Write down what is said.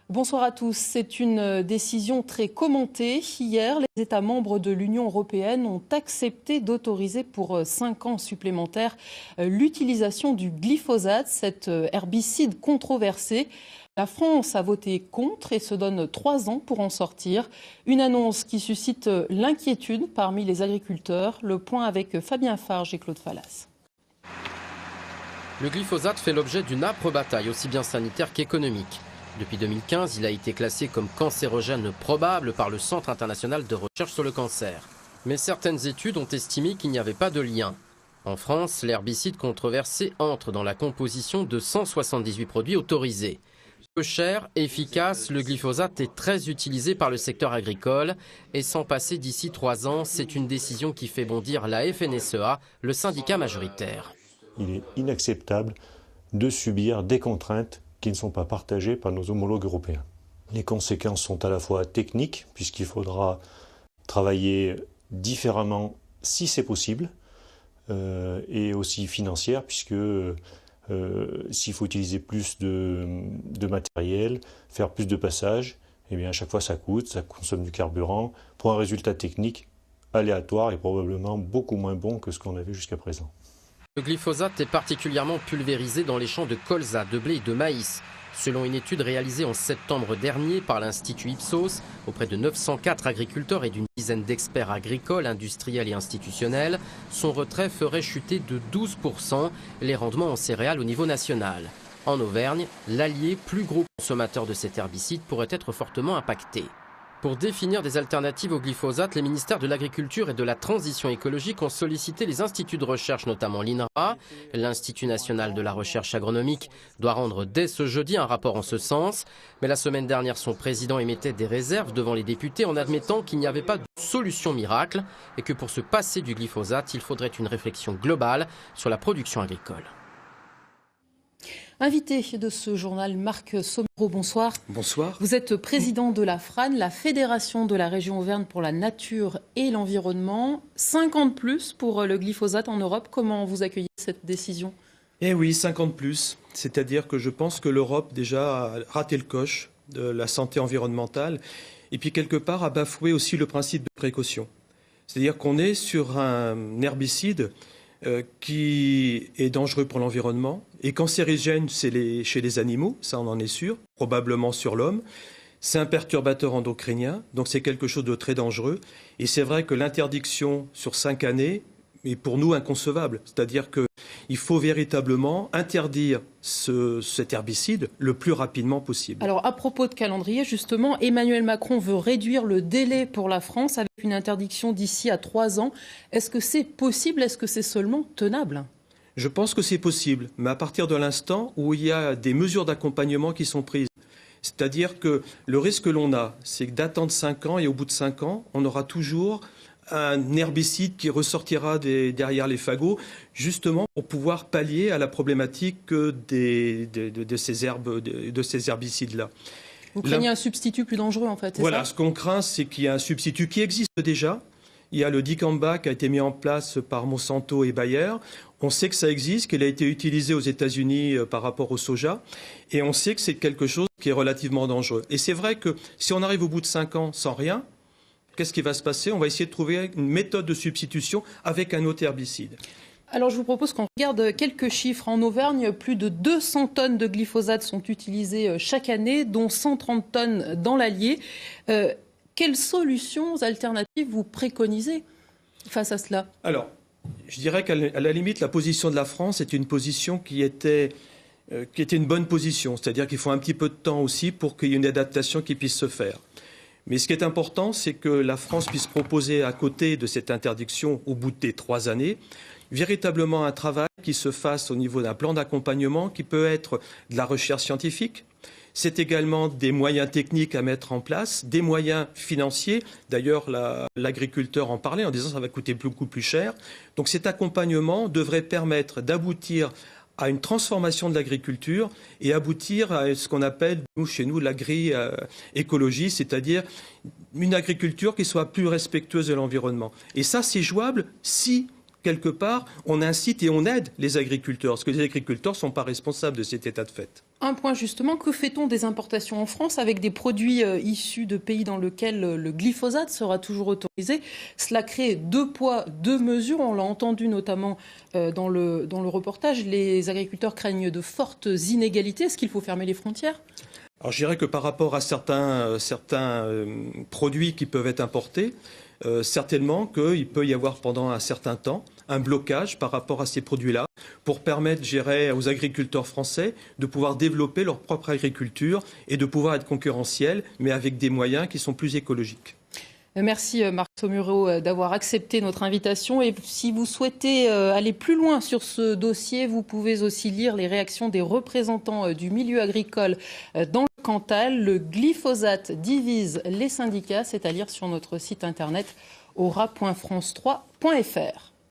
Bonsoir à tous. C'est une décision très commentée. Hier, les États membres de l'Union européenne ont accepté d'autoriser pour 5 ans supplémentaires l'utilisation du glyphosate, cet herbicide controversé. La France a voté contre et se donne 3 ans pour en sortir. Une annonce qui suscite l'inquiétude parmi les agriculteurs. Le point avec Fabien Farge et Claude Fallas. Le glyphosate fait l'objet d'une âpre bataille, aussi bien sanitaire qu'économique. Depuis 2015, il a été classé comme cancérogène probable par le Centre international de recherche sur le cancer. Mais certaines études ont estimé qu'il n'y avait pas de lien. En France, l'herbicide controversé entre dans la composition de 178 produits autorisés. Peu cher, efficace, le glyphosate est très utilisé par le secteur agricole. Et sans passer d'ici 3 ans, c'est une décision qui fait bondir la FNSEA, le syndicat majoritaire. Il est inacceptable de subir des contraintes qui ne sont pas partagées par nos homologues européens. Les conséquences sont à la fois techniques, puisqu'il faudra travailler différemment si c'est possible, et aussi financières, puisque s'il faut utiliser plus de matériel, faire plus de passages, eh bien à chaque fois ça coûte, ça consomme du carburant, pour un résultat technique aléatoire et probablement beaucoup moins bon que ce qu'on avait jusqu'à présent. Le glyphosate est particulièrement pulvérisé dans les champs de colza, de blé et de maïs. Selon une étude réalisée en septembre dernier par l'Institut Ipsos, auprès de 904 agriculteurs et d'une dizaine d'experts agricoles, industriels et institutionnels, son retrait ferait chuter de 12% les rendements en céréales au niveau national. En Auvergne, l'Allier, plus gros consommateur de cet herbicide, pourrait être fortement impacté. Pour définir des alternatives au glyphosate, les ministères de l'Agriculture et de la Transition écologique ont sollicité les instituts de recherche, notamment l'INRA. L'Institut national de la recherche agronomique doit rendre dès ce jeudi un rapport en ce sens. Mais la semaine dernière, son président émettait des réserves devant les députés en admettant qu'il n'y avait pas de solution miracle et que pour se passer du glyphosate, il faudrait une réflexion globale sur la production agricole. Invité de ce journal, Marc Somero, bonsoir. Bonsoir. Vous êtes président de la FRAN, la Fédération de la région Auvergne pour la nature et l'environnement. 50 plus pour le glyphosate en Europe. Comment vous accueillez cette décision ? Eh oui, 50 plus. C'est-à-dire que je pense que l'Europe déjà a raté le coche de la santé environnementale et puis quelque part a bafoué aussi le principe de précaution. C'est-à-dire qu'on est sur un herbicide qui est dangereux pour l'environnement et cancérigène chez les animaux, ça on en est sûr, probablement sur l'homme. C'est un perturbateur endocrinien, donc c'est quelque chose de très dangereux. Et c'est vrai que l'interdiction sur 5 années est pour nous inconcevable. C'est-à-dire qu'il faut véritablement interdire cet herbicide le plus rapidement possible. Alors à propos de calendrier, justement, Emmanuel Macron veut réduire le délai pour la France avec une interdiction d'ici à 3 ans. Est-ce que c'est possible ? Est-ce que c'est seulement tenable ? Je pense que c'est possible, mais à partir de l'instant où il y a des mesures d'accompagnement qui sont prises. C'est-à-dire que le risque que l'on a, c'est d'attendre 5 ans et au bout de 5 ans, on aura toujours un herbicide qui ressortira derrière les fagots, justement pour pouvoir pallier à la problématique de ces herbicides-là. Vous craignez un substitut plus dangereux, en fait, voilà, ça ? Ce qu'on craint, c'est qu'il y a un substitut qui existe déjà. Il y a le dicamba qui a été mis en place par Monsanto et Bayer. On sait que ça existe, qu'il a été utilisé aux États-Unis par rapport au soja. Et on sait que c'est quelque chose qui est relativement dangereux. Et c'est vrai que si on arrive au bout de 5 ans sans rien, qu'est-ce qui va se passer ? On va essayer de trouver une méthode de substitution avec un autre herbicide. Alors je vous propose qu'on regarde quelques chiffres. En Auvergne, plus de 200 tonnes de glyphosate sont utilisées chaque année, dont 130 tonnes dans l'Allier. Quelles solutions alternatives vous préconisez face à cela ? Alors, je dirais qu'à la limite, la position de la France est une position qui était une bonne position. C'est-à-dire qu'il faut un petit peu de temps aussi pour qu'il y ait une adaptation qui puisse se faire. Mais ce qui est important, c'est que la France puisse proposer, à côté de cette interdiction, au bout des 3 années, véritablement un travail qui se fasse au niveau d'un plan d'accompagnement qui peut être de la recherche scientifique. C'est également des moyens techniques à mettre en place, des moyens financiers. D'ailleurs, l'agriculteur en parlait en disant que ça va coûter beaucoup plus cher. Donc cet accompagnement devrait permettre d'aboutir à une transformation de l'agriculture et aboutir à ce qu'on appelle, chez nous, l'agri-écologie, c'est-à-dire une agriculture qui soit plus respectueuse de l'environnement. Et ça, c'est jouable si, quelque part, on incite et on aide les agriculteurs, parce que les agriculteurs ne sont pas responsables de cet état de fait. Un point justement, que fait-on des importations en France avec des produits issus de pays dans lesquels le glyphosate sera toujours autorisé? Cela crée 2 poids, 2 mesures. On l'a entendu notamment dans le reportage. Les agriculteurs craignent de fortes inégalités. Est-ce qu'il faut fermer les frontières? Alors je dirais que par rapport à certains produits qui peuvent être importés, certainement qu'il peut y avoir pendant un certain temps un blocage par rapport à ces produits-là pour permettre, je dirais, aux agriculteurs français de pouvoir développer leur propre agriculture et de pouvoir être concurrentiels, mais avec des moyens qui sont plus écologiques. Merci Marc Saumureau d'avoir accepté notre invitation. Et si vous souhaitez aller plus loin sur ce dossier, vous pouvez aussi lire les réactions des représentants du milieu agricole dans le Cantal. Le glyphosate divise les syndicats, c'est à lire sur notre site internet aura.france3.fr.